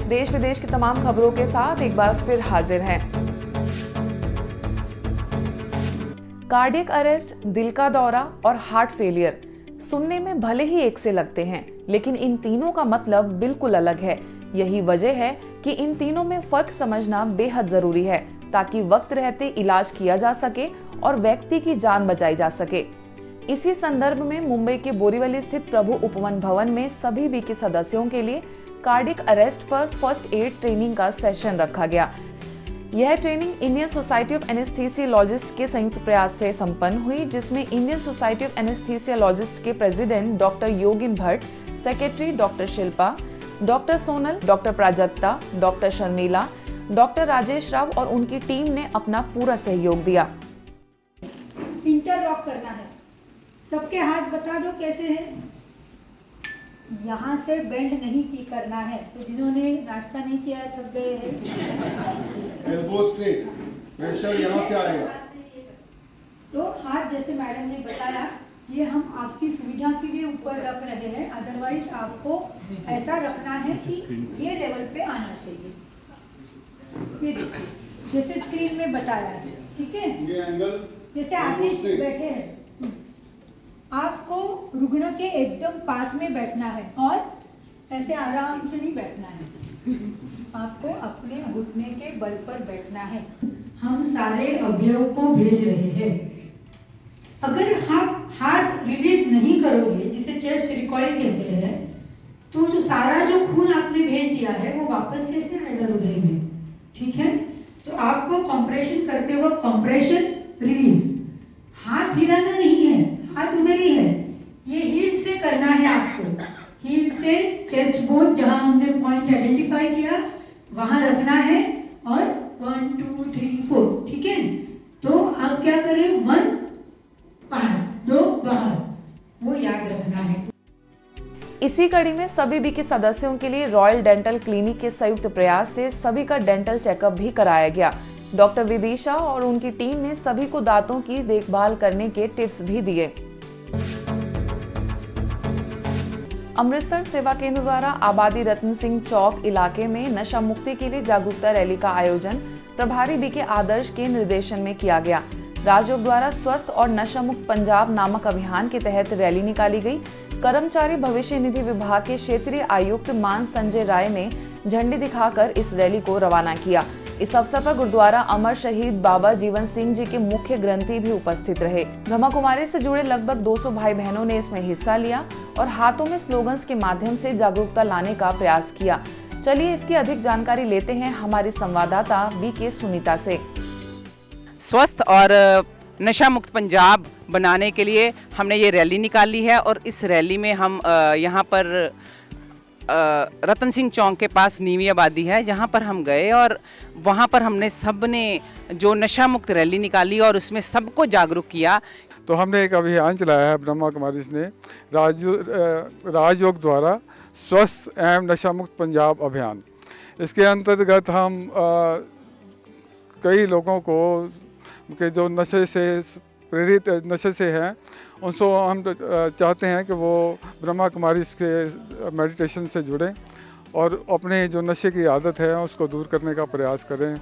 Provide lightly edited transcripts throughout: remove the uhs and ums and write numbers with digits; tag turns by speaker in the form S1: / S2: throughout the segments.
S1: देश विदेश की तमाम खबरों के साथ एक बार फिर हाजिर हैं। कार्डियक अरेस्ट, दिल का दौरा और हार्ट फेलियर सुनने में भले ही एक से लगते हैं, लेकिन इन तीनों का मतलब बिल्कुल अलग है। यही वजह है कि इन तीनों में फर्क समझना बेहद जरूरी है, ताकि वक्त रहते इलाज किया जा सके और व्यक्ति की जान बचाई जा सके। इसी संदर्भ में मुंबई के बोरीवली स्थित प्रभु उपवन भवन में सभी बी के सदस्यों के लिए कार्डियक अरेस्ट पर फर्स्ट एड ट्रेनिंग का सेशन रखा गया। यह training Indian society of anaesthesiologist के संयुक्त प्रयास से संपन्न हुई, जिसमें इंडियन सोसाइटी ऑफ एनेस्थीसियोलॉजिस्ट के president doctor Yogin Bhatt, secretary doctor Shilpa, doctor Sonal, doctor Prajakta, doctor Sharmila, doctor Rajesh Rao और उनकी टीम ने अपना पूरा सहयोग दिया।
S2: इंटरलॉक करना है, सबके हाथ बता दो कैसे है। यहाँ से बेंड नहीं की करना है, तो जिन्होंने नाश्ता नहीं किया है थक गए हैं।
S3: एल्बो स्ट्रेट, प्रेशर यहाँ से आएगा।
S2: तो हाथ जैसे मैडम ने बताया, ये हम आपकी सुविधा के लिए ऊपर रख रहे हैं, अदरवाइज आपको ऐसा रखना है कि ये लेवल पे आना चाहिए। ये देखिए, जैसे स्क्रीन में बताया है, ठीक है।
S3: ये एंगल
S2: जैसे आशीष बैठे हैं, आपको रुग्ण के एकदम पास में बैठना है और ऐसे आराम से नहीं बैठना है, आपको अपने घुटने के बल पर बैठना है। हम सारे अवयव को भेज रहे हैं। अगर आप हाथ रिलीज नहीं करोगे, जिसे चेस्ट रिकॉइल कहते हैं, तो जो सारा जो खून आपने भेज दिया है वो वापस कैसे आएगा हृदय में, ठीक है। तो आपको कंप्रेशन करते वक्त कंप्रेशन रिलीज, हाथ हिलाना नहीं है, हाथ उधर ही है। ये हील से करना है आपको, हील से चेस्ट बोन जहां हमने पॉइंट आइडेंटिफाई किया वहां रखना है और 1 2 3 4, ठीक है। तो आप क्या करें, 1 बाहर, 2 बाहर, वो याद रखना है।
S1: इसी कड़ी में सभी बी के सदस्यों के लिए रॉयल डेंटल क्लिनिक के संयुक्त प्रयास से सभी का डेंटल चेकअप भी कराया गया। डॉक्टर विदिशा और उनकी टीम ने सभी को दांतों की देखभाल करने के टिप्स भी दिए। अमृतसर सेवा केंद्र द्वारा आबादी रतन सिंह चौक इलाके में नशा मुक्ति के लिए जागरूकता रैली का आयोजन प्रभारी बी के आदर्श के निर्देशन में किया गया। राजयोग द्वारा स्वस्थ और नशा मुक्त पंजाब नामक अभियान के तहत रैली निकाली गई। कर्मचारी भविष्य निधि विभाग के क्षेत्रीय आयुक्त मान संजय राय ने झंडी दिखाकर इस रैली को रवाना किया। इस अवसर पर गुरुद्वारा अमर शहीद बाबा जीवन सिंह जी के मुख्य ग्रंथी भी उपस्थित रहे। ब्रह्मा कुमारी से जुड़े लगभग 200 भाई बहनों ने इसमें हिस्सा लिया और हाथों में स्लोगन्स के माध्यम से जागरूकता लाने का प्रयास किया। चलिए इसकी अधिक जानकारी लेते हैं हमारी संवाददाता बी के सुनीता से।
S4: स्वस्थ और नशा मुक्त पंजाब बनाने के लिए हमने ये रैली निकाली है और इस रैली में हम यहाँ पर रतन सिंह चौक के पास नीवी आबादी है, जहाँ पर हम गए और वहाँ पर हमने सब ने जो नशा मुक्त रैली निकाली और उसमें सबको जागरूक किया।
S3: तो हमने एक अभियान चलाया है ब्रह्मा कुमारी ने राजयोग द्वारा स्वस्थ एवं नशा मुक्त पंजाब अभियान। इसके अंतर्गत हम कई लोगों को के जो नशे से प्रेरित नशे से हैं, उनको हम चाहते हैं कि वो ब्रह्मा कुमारी के मेडिटेशन से जुड़ें और अपने जो नशे की आदत है उसको दूर करने का प्रयास करें।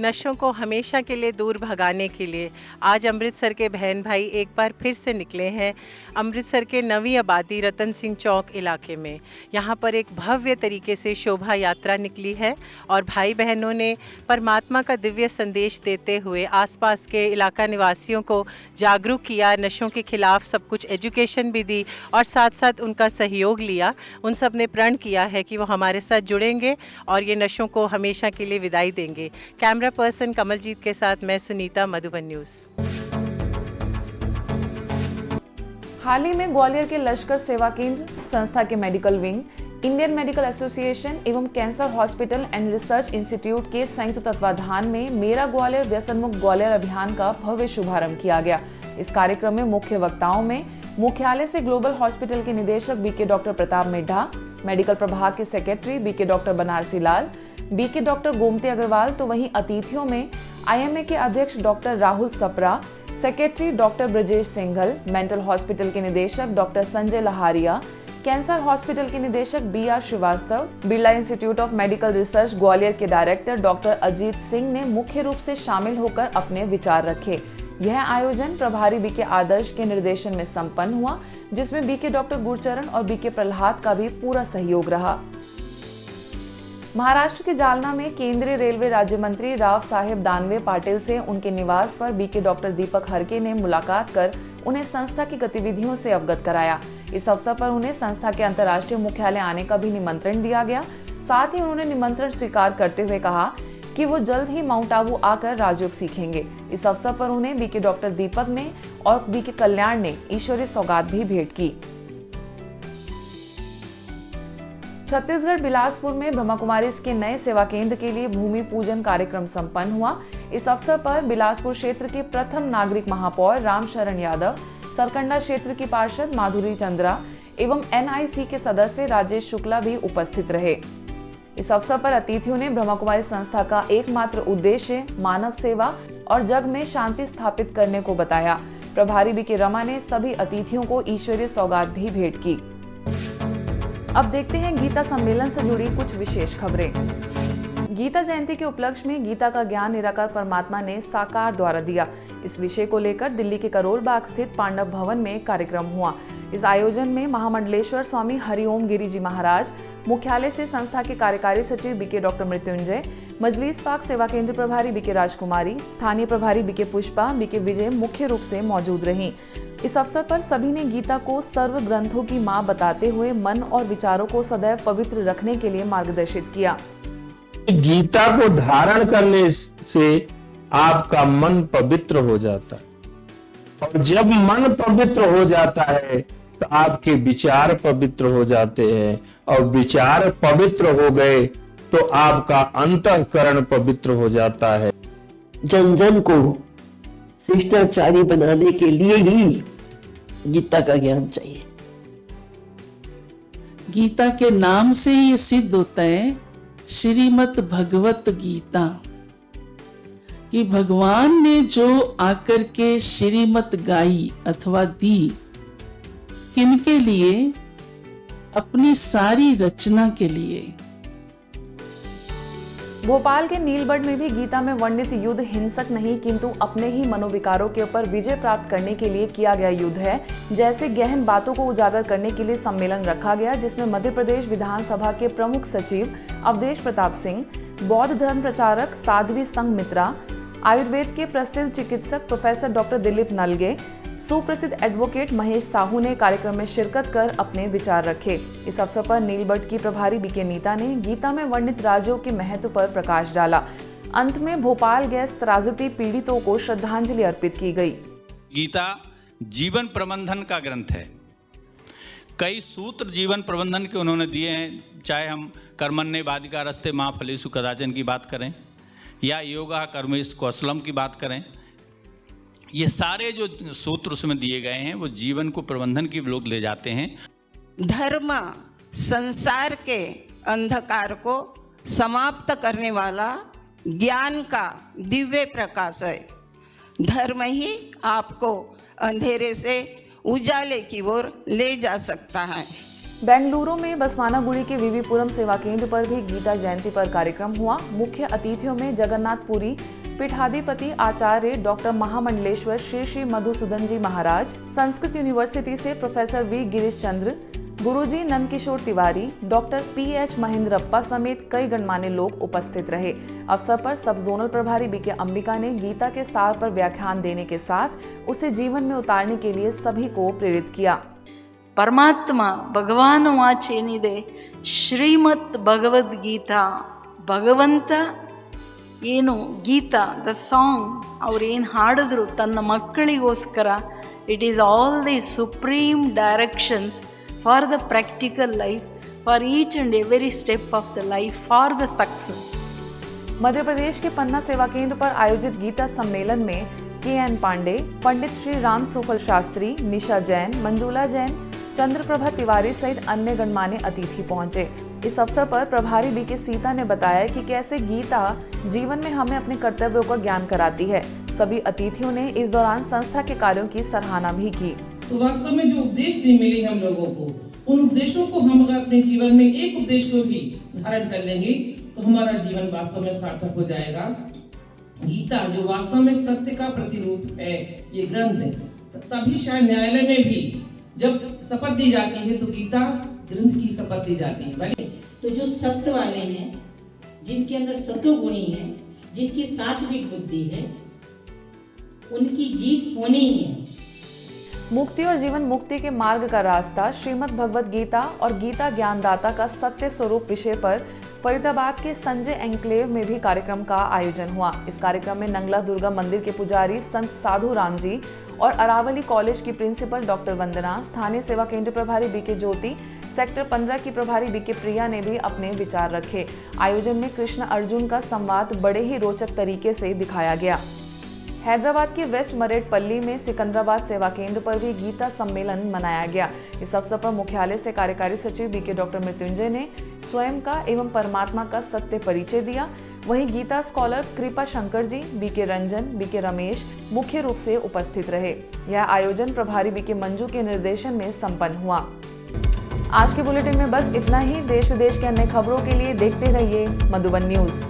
S5: नशों को हमेशा के लिए दूर भगाने के लिए आज अमृतसर के बहन भाई एक बार फिर से निकले हैं अमृतसर के नवी आबादी रतन सिंह चौक इलाके में। यहाँ पर एक भव्य तरीके से शोभा यात्रा निकली है और भाई बहनों ने परमात्मा का दिव्य संदेश देते हुए आसपास के इलाका निवासियों को जागरूक किया, नशों के खिलाफ सब कुछ एजुकेशन भी दी और साथ साथ उनका सहयोग लिया। उन सब ने प्रण किया है कि वो हमारे साथ जुड़ेंगे और ये नशों को हमेशा के लिए विदाई देंगे। कैमरा पर्सन कमलजीत के साथ मैं सुनीता, मधुबन न्यूज़।
S1: हाल ही में ग्वालियर के लश्कर सेवा केंद्र संस्था के medical wing, Indian medical association एवं cancer hospital and research institute के संयुक्त तत्वाधान में मेरा ग्वालियर व्यसन मुक्त ग्वालियर अभियान का भव्य शुभारंभ किया गया। इस कार्यक्रम में मुख्य वक्ताओं में मुख्यालय से ग्लोबल हॉस्पिटल के निदेशक BK doctor Pratap Middha, medical प्रभाग के secretary BK doctor Banarasi Lal, BK doctor Gomti Agarwal, तो वहीं अतिथियों में आईएमए के अध्यक्ष doctor Rahul Sapra, secretary doctor Brajesh Singhal, mental hospital के निदेशक doctor Sanjay Laharia, cancer hospital के निदेशक BR Srivastava, Birla institute of medical research Gwalior के डायरेक्टर डॉक्टर अजीत सिंह ने मुख्य रूप से शामिल होकर अपने विचार रखे। यह आयोजन प्रभारी BK आदर्श के निर्देशन में संपन्न हुआ, जिसमें BK डॉक्टर गुरचरण और BK प्रहलाद का भी पूरा सहयोग रहा। महाराष्ट्र के जालना में केंद्रीय रेलवे राज्य मंत्री राव साहेब दानवे पाटिल से उनके निवास पर BK डॉक्टर दीपक हरके ने मुलाकात कर उन्हें संस्था की गतिविधियों से अवगत कराया। इस अवसर पर उन्हें संस्था के अंतर्राष्ट्रीय मुख्यालय आने का भी निमंत्रण दिया गया। साथ ही उन्होंने निमंत्रण स्वीकार करते हुए कहा कि वो जल्द ही माउंट आबू आकर राजयोग सीखेंगे। इस अवसर पर उन्हें BK डॉक्टर दीपक ने और BK कल्याण ने ईश्वरीय सौगात भी भेंट की। छत्तीसगढ़ बिलासपुर में ब्रह्मा कुमारीज के नए सेवा केंद्र के लिए भूमि पूजन कार्यक्रम संपन्न हुआ। इस अवसर पर बिलासपुर क्षेत्र के प्रथम नागरिक महापौर रामशरण यादव, सरकंडा क्षेत्र की पार्षद माधुरी चंद्रा एवं NIC के सदस्य राजेश शुक्ला भी उपस्थित रहे। इस अवसर पर अतिथियों ने ब्रह्मा कुमारी संस्था का एकमात्र उद्देश्य मानव सेवा और जग में शांति स्थापित करने को बताया। प्रभारी BK रमा ने सभी अतिथियों को ईश्वरीय सौगात भी भेंट की। अब देखते हैं गीता सम्मेलन से जुड़ी कुछ विशेष खबरें। गीता जयंती के उपलक्ष्य में गीता का ज्ञान निराकार परमात्मा ने साकार द्वारा दिया। इस विषय को लेकर दिल्ली के करोल बाग स्थित पांडव भवन में कार्यक्रम हुआ। इस आयोजन में महामंडलेश्वर स्वामी हरिओम गिरी जी महाराज, मुख्यालय से संस्था के कार्यकारी सचिव BK डॉक्टर मृत्युंजय, मजलिस पाक सेवा केंद्र प्रभारी BK राजकुमारी, स्थानीय प्रभारी BK पुष्पा, BK विजय मुख्य रूप से मौजूद रहीं। इस अवसर पर सभी ने गीता को सर्व ग्रंथों की मां बताते हुए मन और विचारों को सदैव पवित्र रखने के लिए मार्गदर्शित किया।
S6: गीता को धारण करने से आपका मन पवित्र हो जाता है और जब मन पवित्र हो जाता है तो आपके विचार पवित्र हो जाते हैं और विचार पवित्र हो गए तो आपका अंतःकरण पवित्र हो जाता है।
S7: जन जन को शिष्टाचारी बनाने के लिए ही गीता का ज्ञान चाहिए।
S8: गीता के नाम से ही ये सिद्ध होता है, श्रीमद् भगवत गीता, कि भगवान ने जो आकर के श्रीमत गाई अथवा दी, किनके लिए? अपनी सारी रचना के लिए।
S1: भोपाल के नीलबढ़ में भी गीता में वर्णित युद्ध हिंसक नहीं किंतु अपने ही मनोविकारों के ऊपर विजय प्राप्त करने के लिए किया गया युद्ध है। जैसे गहन बातों को उजागर करने के लिए सम्मेलन रखा गया, जिसमें मध्य प्रदेश विधानसभा के प्रमुख सचिव अवधेश प्रताप सिंह, बौद्ध धर्म प्रचारक साध्वी संघमित्रा, आयुर्वेद के प्रसिद्ध चिकित्सक प्रोफेसर डॉक्टर दिलीप नलगे, सुप्रसिद्ध एडवोकेट महेश साहू ने कार्यक्रम में शिरकत कर अपने विचार रखे। इस अवसर पर नीलबढ़ की प्रभारी BK नीता ने गीता में वर्णित राजयोग के महत्व पर प्रकाश डाला। अंत में भोपाल गैस त्रासदी पीड़ितों को श्रद्धांजलि अर्पित की गई।
S9: गीता जीवन प्रबंधन का ग्रंथ है। कई सूत्र जीवन प्रबंधन के उन्होंने दिए हैं, चाहे हम कर्मण्येवाधिका रस्ते मां फलेषु कदाचन की बात करें या योगा कर्मेश कौशलम की बात करें। ये सारे जो सूत्र उसमें दिए गए हैं वो जीवन को प्रबंधन की लोग ले जाते हैं।
S10: धर्म संसार के अंधकार को समाप्त करने वाला ज्ञान का दिव्य प्रकाश है। धर्म ही आपको अंधेरे से उजाले की ओर ले जा सकता है।
S1: बेंगलुरु में बसवानागुड़ी के वीवीपुरम सेवा केंद्र पर भी गीता जयंती पर कार्यक्रम हुआ। मुख्य अतिथियों में जगन्नाथपुरी पीठाधिपति आचार्य डॉक्टर महामंडलेश्वर श्री श्री मधुसूदन जी महाराज, संस्कृत यूनिवर्सिटी से प्रोफेसर V गिरीश चंद्र, गुरुजी नंदकिशोर तिवारी, डॉक्टर PH महेंद्रप्पा समेत कई गणमान्य लोग उपस्थित रहे। अवसर पर सब जोनल प्रभारी BK अंबिका ने गीता के सार पर व्याख्यान देने के साथ उसे जीवन में उतारने के लिए सभी को प्रेरित किया।
S11: परमात्मा भगवान वाचेनिदे श्रीमद् भगवद गीता भगवंತ ಏನು ಗೀತಾ ದ ಸಾಂಗ್ ಅವ್ರೇನು ಹಾಡಿದ್ರು ತನ್ನ ಮಕ್ಕಳಿಗೋಸ್ಕರ it is all the supreme directions for the practical life for each and every step of the life for the success.
S1: Madhya Pradesh के पन्ना सेवा केंद्र पर आयोजित गीता सम्मेलन में KN पांडे, पंडित श्री राम सुफल शास्त्री, निशा जैन, मंजूला जैन, चंद्रप्रभा तिवारी सहित अन्य गणमान्य अतिथि पहुंचे। इस अवसर पर प्रभारी BK सीता ने बताया कि कैसे गीता जीवन में हमें अपने कर्तव्यों का ज्ञान कराती है। सभी अतिथियों ने इस दौरान संस्था के कार्यों की सराहना भी की।
S12: तो वास्तव में जो उपदेश मिली हम लोगों को उन उपदेशों को हम अगर अपने जीवन में एक उपदेश को भी धारण कर लेंगे तो हमारा जीवन वास्तव में सार्थक हो जाएगा। गीता जो वास्तव में सत्य का प्रतिरूप है, ये ग्रंथ, तभी शायद न्यायालय में भी जब शपथ दी जाती है तो गीता ग्रंथ की शपथ दी जाती है।
S13: तो जो सत्य वाले हैं, जिनके अंदर सत्वगुणी है, जिनकी सात्विक बुद्धि है, उनकी जीत होनी ही है।
S1: मुक्ति और जीवन मुक्ति के मार्ग का रास्ता, श्रीमद् भगवद गीता और गीता ज्ञानदाता का सत्य स्वरूप विषय पर फरीदाबाद के संजय एन्क्लेव में भी कार्यक्रम का आयोजन हुआ। इस कार्यक्रम में नंगला दुर्गा मंदिर के पुजारी संत साधु राम जी और अरावली कॉलेज की प्रिंसिपल डॉक्टर वंदना, स्थानीय सेवा केंद्र प्रभारी बीके ज्योति, सेक्टर 15 की प्रभारी बीके प्रिया ने भी अपने विचार रखे। आयोजन में कृष्ण अर्जुन का संवाद बड़े ही रोचक तरीके से दिखाया गया। हैदराबाद के वेस्ट मरेडपल्ली में सिकंदराबाद सेवा केंद्र पर भी गीता सम्मेलन मनाया गया। इस अवसर पर मुख्यालय से कार्यकारी सचिव बीके डॉक्टर मृत्युंजय ने स्वयं का एवं परमात्मा का सत्य परिचय दिया। वहीं गीता स्कॉलर कृपा शंकर जी, बीके रंजन, बीके रमेश मुख्य रूप से उपस्थित रहे। यह आयोजन प्रभारी बीके मंजू के निर्देशन में संपन्न हुआ। आज के बुलेटिन में बस इतना ही। देश विदेश के अन्य खबरों के लिए देखते रहिए मधुबन न्यूज।